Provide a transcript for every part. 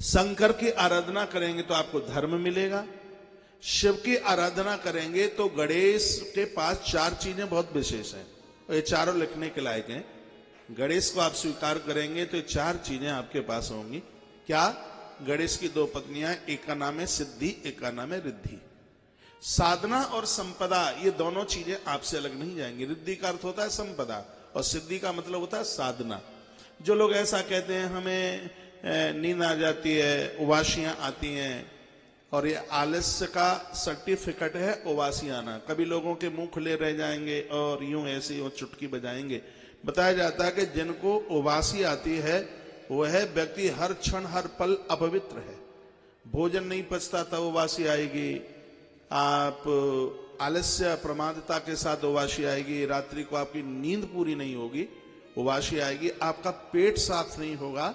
शंकर की आराधना करेंगे तो आपको धर्म मिलेगा, शिव की आराधना करेंगे तो गणेश के पास 4 चीजें बहुत विशेष हैं और ये चारों लिखने के लायक हैं। गणेश को आप स्वीकार करेंगे तो 4 चीजें आपके पास होंगी। क्या? गणेश की 2 पत्नियां, एक का नाम है सिद्धि, एक का नाम है रिद्धि। साधना और संपदा ये दोनों चीजें आपसे अलग नहीं जाएंगी। रिद्धि का अर्थ होता है संपदा और सिद्धि का मतलब होता है साधना। जो लोग ऐसा कहते हैं हमें नींद आ जाती है, उबासियां आती हैं और ये आलस्य का सर्टिफिकेट है उबासी आना, कभी लोगों के मुंह खुले रह जाएंगे और यूं ऐसे वो चुटकी बजाएंगे। बताया जाता है कि जिनको उबासी आती है वह व्यक्ति हर क्षण हर पल अपवित्र है। भोजन नहीं पचता तब उबासी आएगी, आप आलस्य प्रमादता के साथ उबासी आएगी, रात्रि को आपकी नींद पूरी नहीं होगी उबासी आएगी, आपका पेट साफ नहीं होगा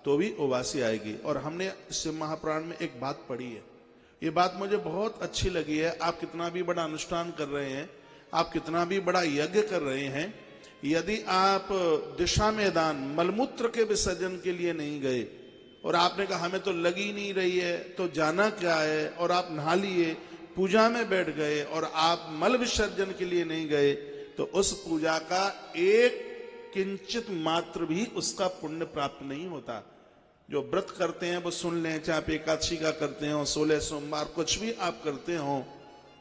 तो भी उबासी आएगी। और हमने शिव महापुराण में एक बात पढ़ी है, ये बात मुझे बहुत अच्छी लगी है। आप कितना भी बड़ा अनुष्ठान कर रहे हैं, आप कितना भी बड़ा यज्ञ कर रहे हैं, यदि आप दिशा मैदान मलमूत्र के विसर्जन के लिए नहीं गए और आपने कहा हमें तो लगी नहीं रही है तो जाना क्या है, और आप नहा लिए, पूजा में बैठ गए और आप मल विसर्जन के लिए नहीं गए, तो उस पूजा का एक किंचित मात्र भी उसका पुण्य प्राप्त नहीं होता। जो व्रत करते हैं वो सुन लें, चाहे आप एकादशी का करते हो, 16 सोमवार कुछ भी आप करते हो,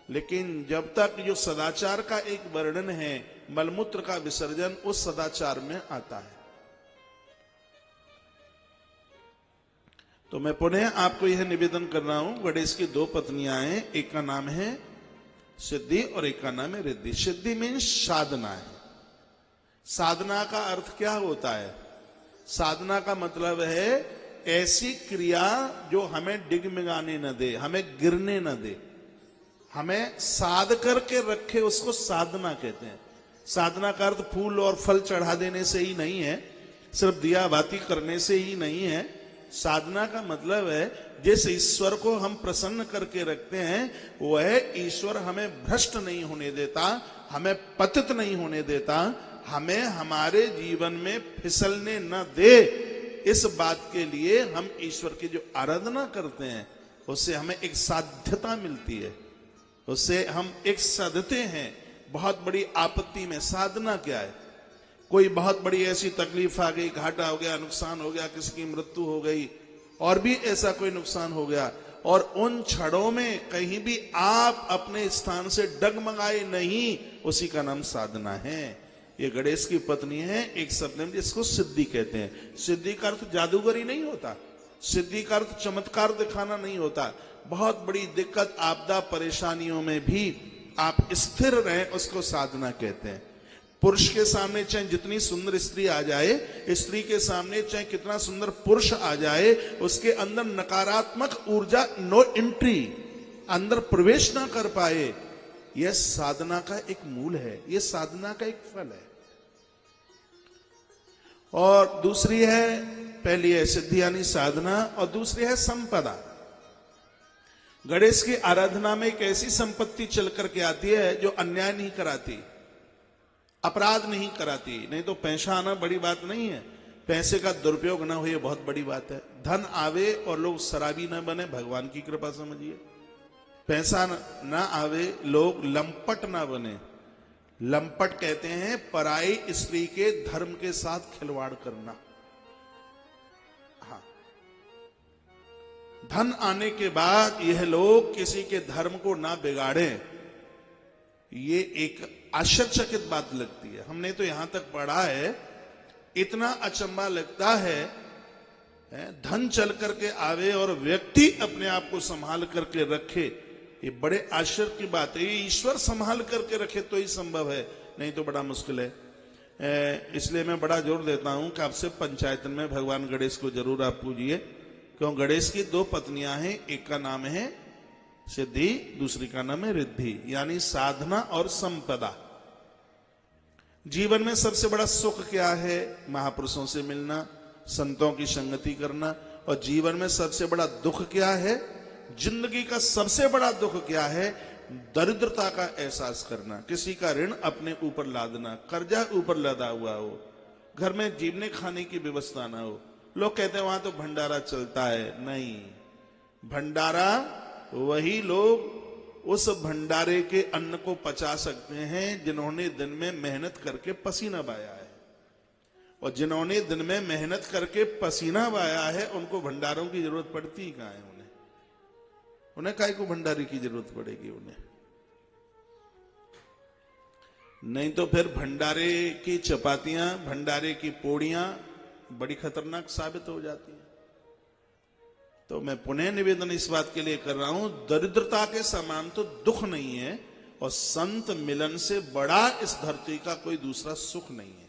लेकिन जब तक जो सदाचार का एक वर्णन है मलमूत्र का विसर्जन उस सदाचार में आता है। तो मैं पुनः आपको यह निवेदन कर रहा हूं, गणेश की 2 पत्नियां हैं, एक का नाम है सिद्धि और एक का नाम है रिद्धि। सिद्धि मीन्स साधना है। साधना का अर्थ क्या होता है? साधना का मतलब है ऐसी क्रिया जो हमें डिगमिगाने न दे, हमें गिरने न दे, हमें साध करके रखे, उसको साधना कहते हैं। साधना का अर्थ फूल और फल चढ़ा देने से ही नहीं है, सिर्फ दिया बाती करने से ही नहीं है। साधना का मतलब है जिस ईश्वर को हम प्रसन्न करके रखते हैं वह ईश्वर हमें भ्रष्ट नहीं होने देता, हमें पतित नहीं होने देता, हमें हमारे जीवन में फिसलने न दे। इस बात के लिए हम ईश्वर की जो आराधना करते हैं उससे हमें एक साध्यता मिलती है, उससे हम एक साधते हैं। बहुत बड़ी आपत्ति में साधना क्या है? कोई बहुत बड़ी ऐसी तकलीफ आ गई, घाटा हो गया, नुकसान हो गया, किसी की मृत्यु हो गई और भी ऐसा कोई नुकसान हो गया, और उन क्षणों में कहीं भी आप अपने स्थान से डगमगाए नहीं, उसी का नाम साधना है। ये गणेश की पत्नी है, एक शब्द में जिसको सिद्धि कहते हैं। सिद्धि का अर्थ जादूगरी नहीं होता, सिद्धि का अर्थ चमत्कार दिखाना नहीं होता। बहुत बड़ी दिक्कत, आपदा, परेशानियों में भी आप स्थिर रहें, उसको साधना कहते हैं। पुरुष के सामने चाहे जितनी सुंदर स्त्री आ जाए, स्त्री के सामने चाहे कितना सुंदर पुरुष आ जाए, उसके अंदर नकारात्मक ऊर्जा नो एंट्री, अंदर प्रवेश ना कर पाए, यह साधना का एक मूल है, यह साधना का एक फल है। और दूसरी है, पहली है सिद्धि यानी साधना, और दूसरी है संपदा। गणेश की आराधना में एक ऐसी संपत्ति चल करके आती है जो अन्याय नहीं कराती, अपराध नहीं कराती। नहीं तो पैसा आना बड़ी बात नहीं है, पैसे का दुरुपयोग ना हो ये बहुत बड़ी बात है। धन आवे और लोग शराबी ना बने, भगवान की कृपा समझिए। पैसा ना आवे, लोग लंपट ना बने। लंपट कहते हैं पराई स्त्री के धर्म के साथ खिलवाड़ करना। हाँ, धन आने के बाद यह लोग किसी के धर्म को ना बिगाड़े, ये एक आश्चर्यचकित बात लगती है। हमने तो यहां तक पढ़ा है, इतना अचंभा लगता है, धन चल करके आवे और व्यक्ति अपने आप को संभाल करके रखे, ये बड़े आश्चर्य की बात है। ये ईश्वर संभाल करके रखे तो ही संभव है, नहीं तो बड़ा मुश्किल है। इसलिए मैं बड़ा जोर देता हूं कि आपसे पंचायतन में भगवान गणेश को जरूर आप पूजिए, क्यों गणेश की 2 पत्नियां हैं, एक का नाम है सिद्धि, दूसरी का नाम है रिद्धि, यानी साधना और संपदा। जीवन में सबसे बड़ा सुख क्या है? महापुरुषों से मिलना, संतों की संगति करना। और जीवन में सबसे बड़ा दुख क्या है? जिंदगी का सबसे बड़ा दुख क्या है? दरिद्रता का एहसास करना, किसी का ऋण अपने ऊपर लादना, कर्जा ऊपर लदा हुआ हो, घर में जीवने खाने की व्यवस्था ना हो, लोग कहते हैं वहां तो भंडारा चलता है। नहीं, भंडारा वही लोग उस भंडारे के अन्न को पचा सकते हैं जिन्होंने दिन में मेहनत करके पसीना बहाया है। और जिन्होंने दिन में मेहनत करके पसीना बहाया है उनको भंडारों की जरूरत पड़ती ही कहां है? उन्हें काय को भंडारे की जरूरत पड़ेगी उन्हें? नहीं तो फिर भंडारे की चपातियां, भंडारे की पोड़ियां बड़ी खतरनाक साबित हो जाती हैं। तो मैं पुनः निवेदन इस बात के लिए कर रहा हूं, दरिद्रता के समान तो दुख नहीं है और संत मिलन से बड़ा इस धरती का कोई दूसरा सुख नहीं है।